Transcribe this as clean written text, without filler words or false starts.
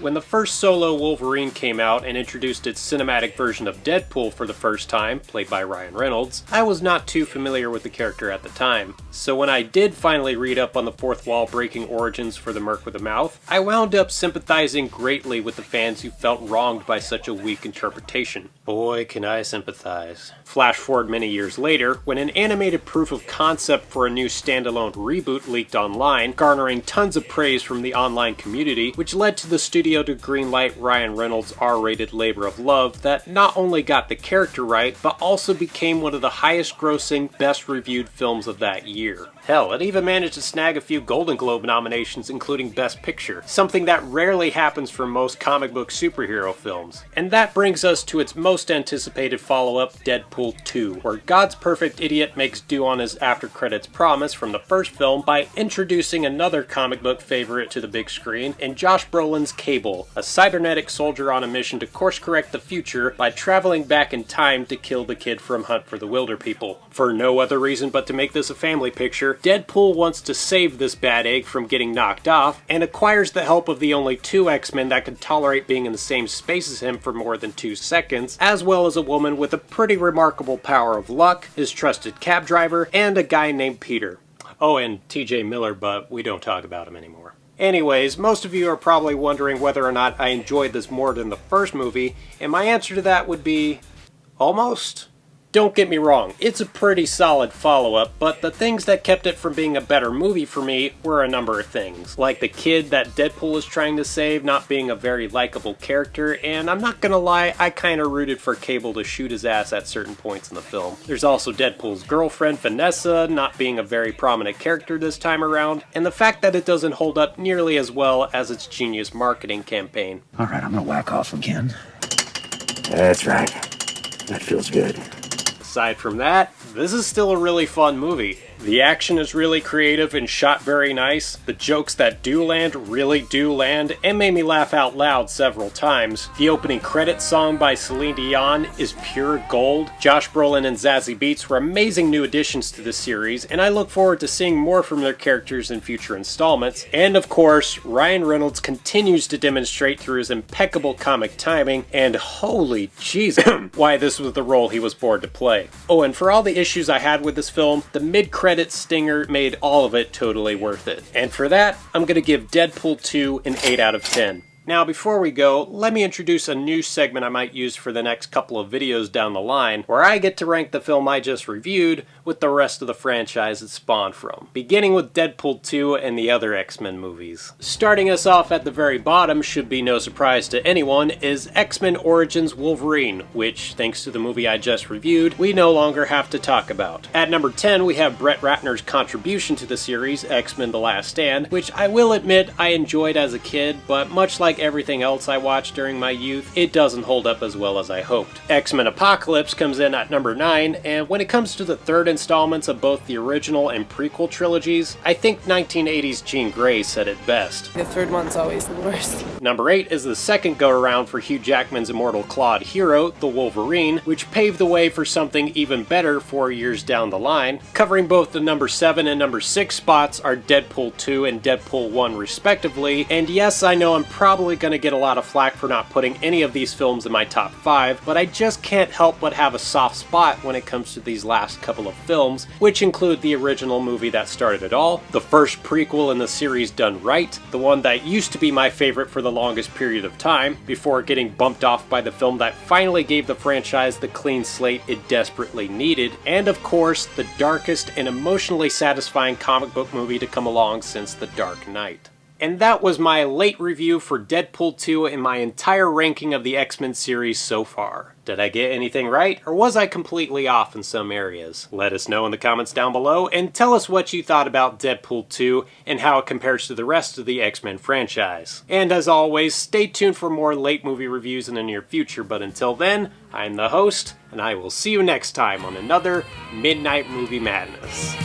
When the first solo Wolverine came out and introduced its cinematic version of Deadpool for the first time, played by Ryan Reynolds, I was not too familiar with the character at the time. So when I did finally read up on the fourth wall breaking origins for the Merc with a Mouth, I wound up sympathizing greatly with the fans who felt wronged by such a weak interpretation. Boy, can I sympathize. Flash forward many years later, when an animated proof of concept for a new standalone reboot leaked online, garnering tons of praise from the online community, which led to the studio to greenlight Ryan Reynolds' R-rated labor of love that not only got the character right, but also became one of the highest grossing, best reviewed films of that year. Hell, it even managed to snag a few Golden Globe nominations, including Best Picture, something that rarely happens for most comic book superhero films. And that brings us to its most anticipated follow-up, Deadpool 2, where God's perfect idiot makes do on his after-credits promise from the first film by introducing another comic book favorite to the big screen in Josh Brolin's Cable, a cybernetic soldier on a mission to course-correct the future by traveling back in time to kill the kid from Hunt for the Wilder People. For no other reason but to make this a family picture, Deadpool wants to save this bad egg from getting knocked off, and acquires the help of the only two X-Men that can tolerate being in the same space as him for more than 2 seconds, as well as a woman with a pretty remarkable power of luck, his trusted cab driver, and a guy named Peter. Oh, and TJ Miller, but we don't talk about him anymore. Anyways, most of you are probably wondering whether or not I enjoyed this more than the first movie, and my answer to that would be almost. Don't get me wrong, it's a pretty solid follow-up, but the things that kept it from being a better movie for me were a number of things. Like the kid that Deadpool is trying to save not being a very likable character, and I'm not gonna lie, I kinda rooted for Cable to shoot his ass at certain points in the film. There's also Deadpool's girlfriend, Vanessa, not being a very prominent character this time around, and the fact that it doesn't hold up nearly as well as its genius marketing campaign. Alright, I'm gonna whack off again. That's right. That feels good. Aside from that, this is still a really fun movie. The action is really creative and shot very nice. The jokes that do land really do land and made me laugh out loud several times. The opening credits song by Celine Dion is pure gold. Josh Brolin and Zazie Beetz were amazing new additions to the series, and I look forward to seeing more from their characters in future installments. And of course, Ryan Reynolds continues to demonstrate through his impeccable comic timing, and holy Jesus, why this was the role he was born to play. Oh, and for all the issues I had with this film, the mid-credits stinger made all of it totally worth it. And for that, I'm gonna give Deadpool 2 an 8 out of 10. Now, before we go, let me introduce a new segment I might use for the next couple of videos down the line, where I get to rank the film I just reviewed with the rest of the franchise it spawned from, beginning with Deadpool 2 and the other X-Men movies. Starting us off at the very bottom, should be no surprise to anyone, is X-Men Origins Wolverine, which, thanks to the movie I just reviewed, we no longer have to talk about. At number 10, we have Brett Ratner's contribution to the series, X-Men The Last Stand, which I will admit I enjoyed as a kid, but much like everything else I watched during my youth, it doesn't hold up as well as I hoped. X-Men Apocalypse comes in at number 9, and when it comes to the third installments of both the original and prequel trilogies, I think 1980s Jean Grey said it best. The third one's always the worst. Number 8 is the second go-around for Hugh Jackman's immortal clawed hero, the Wolverine, which paved the way for something even better 4 years down the line. Covering both the number 7 and number 6 spots are Deadpool 2 and Deadpool 1 respectively, and yes, I know I'm probably gonna get a lot of flack for not putting any of these films in my top 5, but I just can't help but have a soft spot when it comes to these last couple of films, which include the original movie that started it all, the first prequel in the series done right, the one that used to be my favorite for the longest period of time, before getting bumped off by the film that finally gave the franchise the clean slate it desperately needed, and of course, the darkest and emotionally satisfying comic book movie to come along since The Dark Knight. And that was my late review for Deadpool 2 and my entire ranking of the X-Men series so far. Did I get anything right, or was I completely off in some areas? Let us know in the comments down below, and tell us what you thought about Deadpool 2 and how it compares to the rest of the X-Men franchise. And as always, stay tuned for more late movie reviews in the near future, but until then, I'm the host, and I will see you next time on another Midnight Movie Madness.